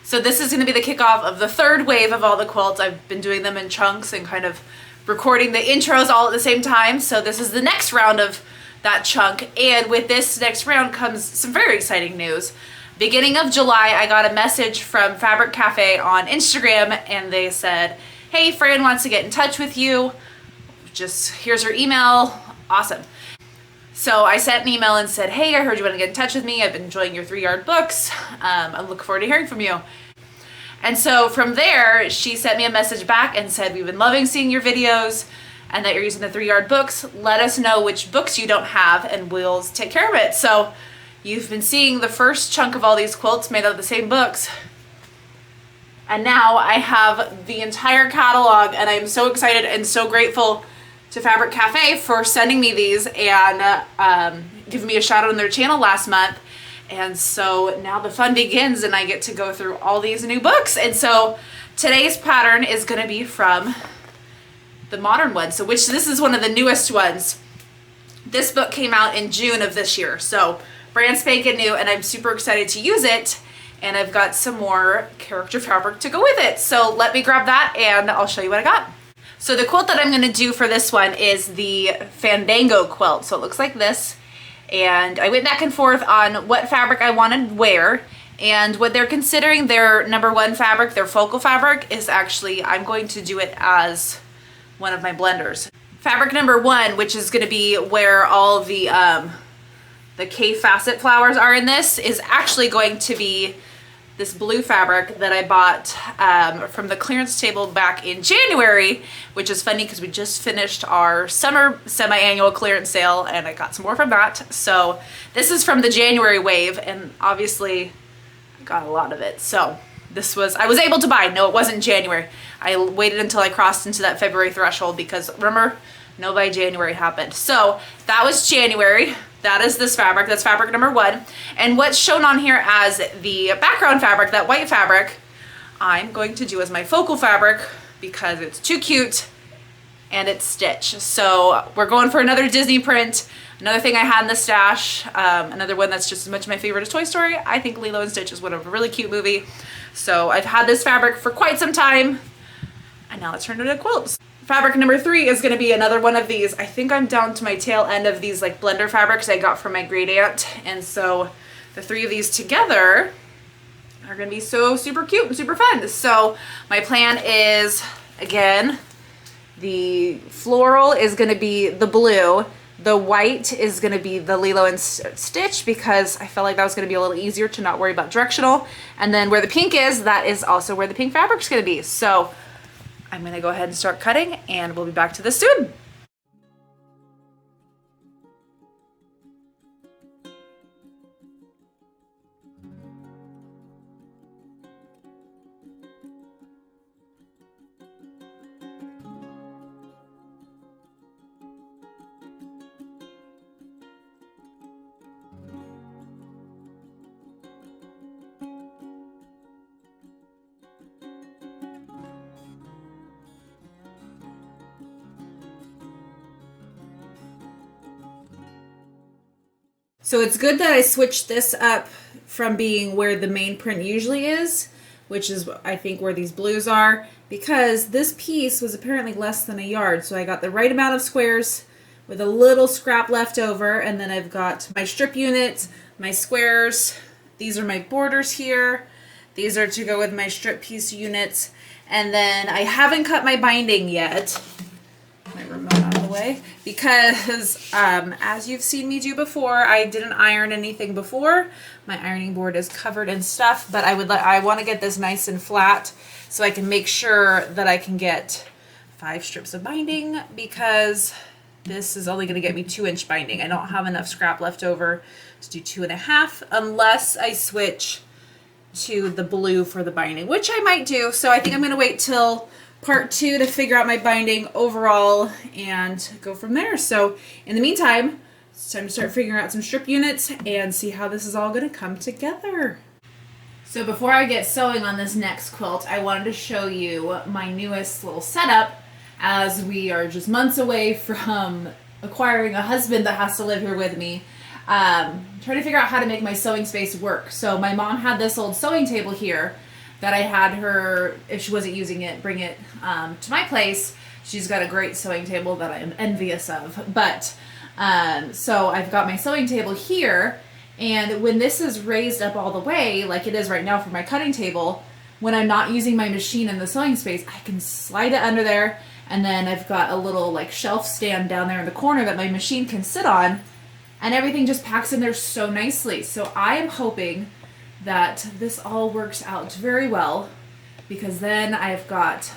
So this is going to be the kickoff of the third wave of all the quilts. I've been doing them in chunks and kind of recording the intros all at the same time. So this is the next round of that chunk. And with this next round comes some very exciting news. Beginning of July, I got a message from Fabric Cafe on Instagram, and they said, hey, Fran wants to get in touch with you. Just here's her email. Awesome. So I sent an email and said, hey, I heard you want to get in touch with me. I've been enjoying your 3-yard books. I'm looking forward to hearing from you. And so from there, she sent me a message back and said, we've been loving seeing your videos and that you're using the 3-yard books. Let us know which books you don't have and we'll take care of it. So you've been seeing the first chunk of all these quilts made out of the same books. And now I have the entire catalog, and I'm so excited and so grateful to Fabric Cafe for sending me these and giving me a shout out on their channel last month. And so now the fun begins and I get to go through all these new books. And so today's pattern is going to be from the modern one. So this is one of the newest ones. This book came out in June of this year. So brand spanking new, and I'm super excited to use it. And I've got some more character fabric to go with it. So let me grab that and I'll show you what I got. So the quilt that I'm going to do for this one is the Fandango quilt. So it looks like this. And I went back and forth on what fabric I wanted where, and what they're considering their #1 fabric, their focal fabric, is actually, I'm going to do it as one of my blenders. Fabric #1, which is going to be where all the K facet flowers are in this, is actually going to be this blue fabric that I bought from the clearance table back in January, which is funny because we just finished our summer semi-annual clearance sale and I got some more from that. So this is from the January wave, and obviously I got a lot of it. So I was able to buy. No, it wasn't January. I waited until I crossed into that February threshold because remember, no by January happened. So that was January. That is this fabric. That's fabric #1. And what's shown on here as the background fabric, that white fabric, I'm going to do as my focal fabric because it's too cute and it's stitch. So we're going for another Disney print, another thing I had in the stash, another one that's just as much my favorite as Toy Story. I think Lilo and Stitch is one of a really cute movie. So I've had this fabric for quite some time, and now let's turn it into quilts. Fabric #3 is going to be another one of these. I think I'm down to my tail end of these like blender fabrics I got from my great aunt. And so the 3 of these together are going to be so super cute and super fun. So my plan is, again, the floral is going to be the blue. The white is going to be the Lilo and Stitch because I felt like that was going to be a little easier to not worry about directional. And then where the pink is, that is also where the pink fabric is going to be. So I'm going to go ahead and start cutting, and we'll be back to this soon. So it's good that I switched this up from being where the main print usually is, which is I think where these blues are, because this piece was apparently less than a yard. So I got the right amount of squares with a little scrap left over, and then I've got my strip units, my squares. These are my borders here. These are to go with my strip piece units. And then I haven't cut my binding yet. My remote out of the way, because as you've seen me do before, I didn't iron anything before. My ironing board is covered in stuff, but I want to get this nice and flat so I can make sure that I can get 5 strips of binding, because this is only going to get me 2-inch binding. I don't have enough scrap left over to do 2.5 unless I switch to the blue for the binding, which I might do. So I think I'm going to wait till part 2 to figure out my binding overall and go from there. So in the meantime, it's time to start figuring out some strip units and see how this is all going to come together. So before I get sewing on this next quilt, I wanted to show you my newest little setup, as we are just months away from acquiring a husband that has to live here with me. Trying to figure out how to make my sewing space work. So my mom had this old sewing table here that I had her, if she wasn't using it, bring it to my place. She's got a great sewing table that I am envious of. But so I've got my sewing table here, and when this is raised up all the way, like it is right now for my cutting table, when I'm not using my machine in the sewing space, I can slide it under there, and then I've got a little like shelf stand down there in the corner that my machine can sit on, and everything just packs in there so nicely. So I am hoping that this all works out very well, because then I've got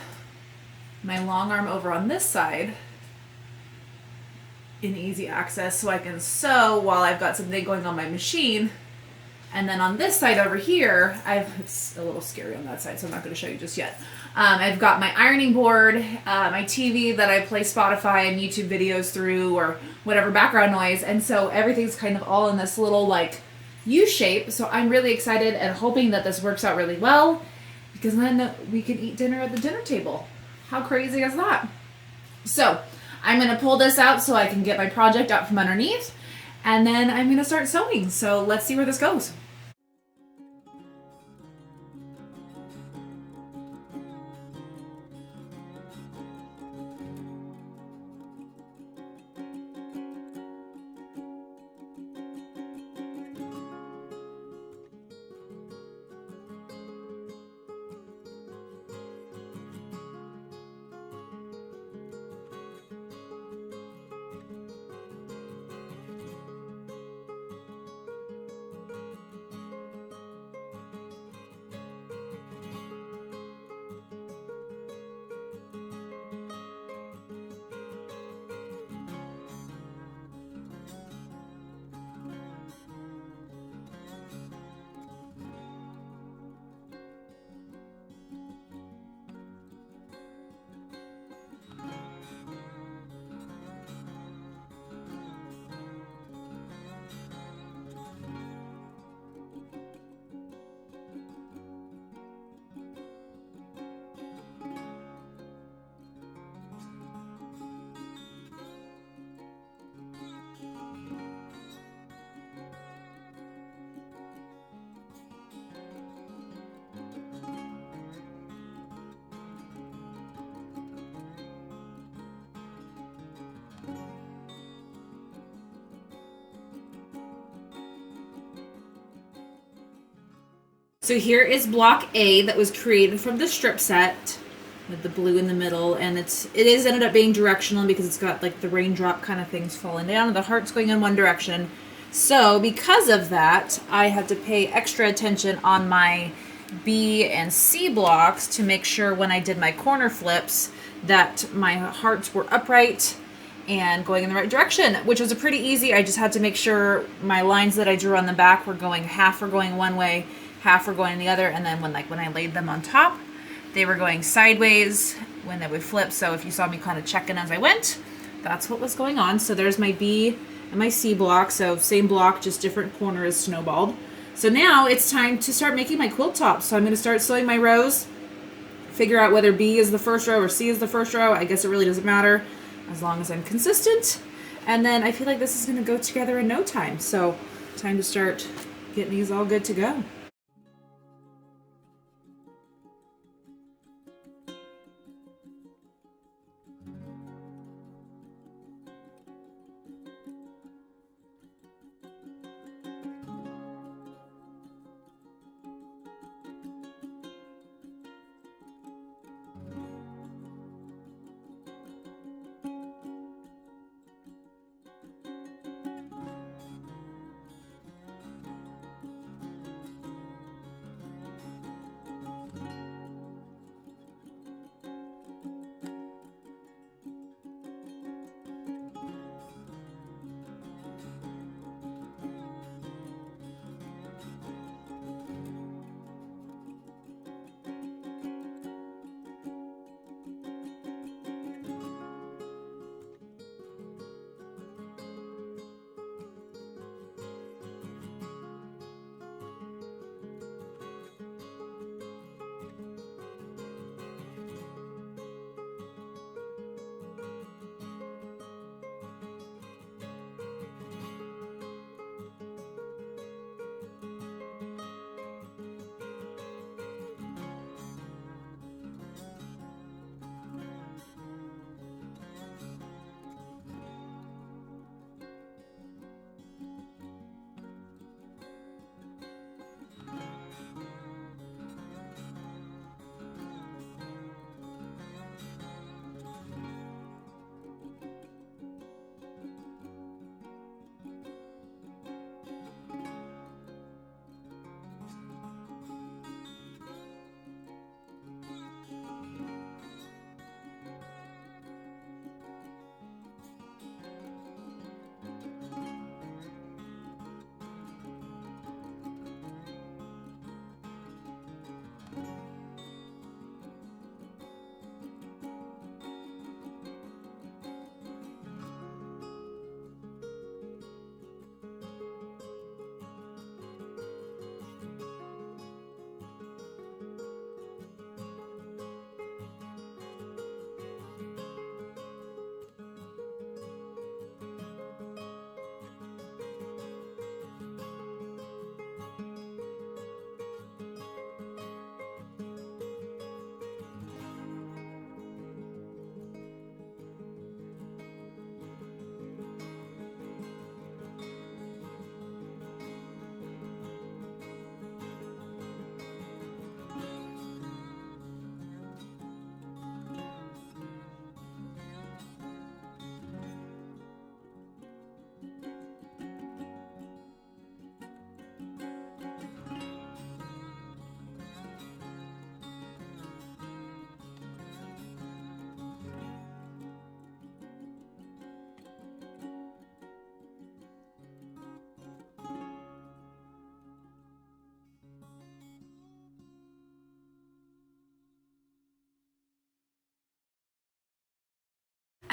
my long arm over on this side in easy access, so I can sew while I've got something going on my machine. And then on this side over here, it's a little scary on that side, so I'm not going to show you just yet. I've got my ironing board, my TV that I play Spotify and YouTube videos through, or whatever background noise, and so everything's kind of all in this little like U shape. So I'm really excited and hoping that this works out really well, because then we can eat dinner at the dinner table. How crazy is that? So I'm going to pull this out so I can get my project out from underneath, and then I'm going to start sewing. So let's see where this goes. So here is block A that was created from the strip set with the blue in the middle, and it is ended up being directional because it's got like the raindrop kind of things falling down and the heart's going in one direction. So because of that, I had to pay extra attention on my B and C blocks to make sure when I did my corner flips that my hearts were upright and going in the right direction, which was pretty easy. I just had to make sure my lines that I drew on the back were going, half were going one way, half were going the other, and then when I laid them on top, they were going sideways when they would flip. So if you saw me kind of checking as I went, that's what was going on. So there's my B and my C block. So same block, just different corners snowballed. So now it's time to start making my quilt tops. So I'm going to start sewing my rows, figure out whether B is the first row or C is the first row. I guess it really doesn't matter as long as I'm consistent. And then I feel like this is going to go together in no time. So time to start getting these all good to go.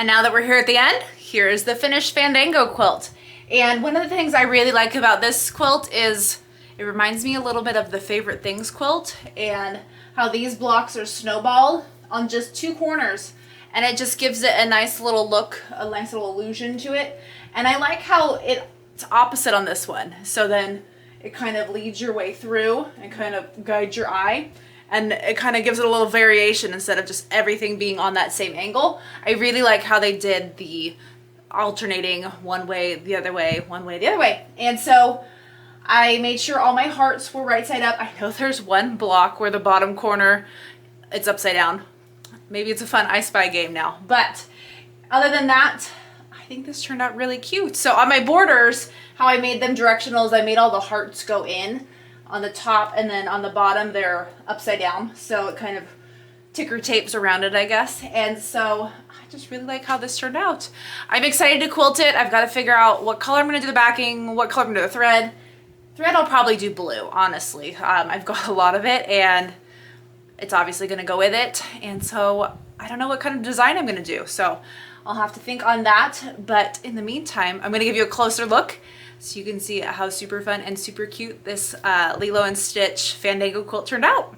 And now that we're here at the end, here's the finished Fandango quilt. And one of the things I really like about this quilt is it reminds me a little bit of the Favorite Things quilt and how these blocks are snowballed on just 2 corners. And it just gives it a nice little look, a nice little illusion to it. And I like how it's opposite on this one. So then it kind of leads your way through and kind of guides your eye. And it kind of gives it a little variation instead of just everything being on that same angle. I really like how they did the alternating one way, the other way, one way, the other way. And so I made sure all my hearts were right side up. I know there's one block where the bottom corner, it's upside down. Maybe it's a fun I Spy game now. But other than that, I think this turned out really cute. So on my borders, how I made them directionals, I made all the hearts go in on the top, and then on the bottom they're upside down, so it kind of ticker tapes around it, I guess. And so I just really like how this turned out. I'm excited to quilt it. I've got to figure out what color I'm going to do the backing, what color I'm going to do the thread. Thread I'll probably do blue, honestly. I've got a lot of it and it's obviously going to go with it, and so I don't know what kind of design I'm going to do, so I'll have to think on that. But in the meantime, I'm going to give you a closer look so you can see how super fun and super cute this Lilo and Stitch Fandango quilt turned out.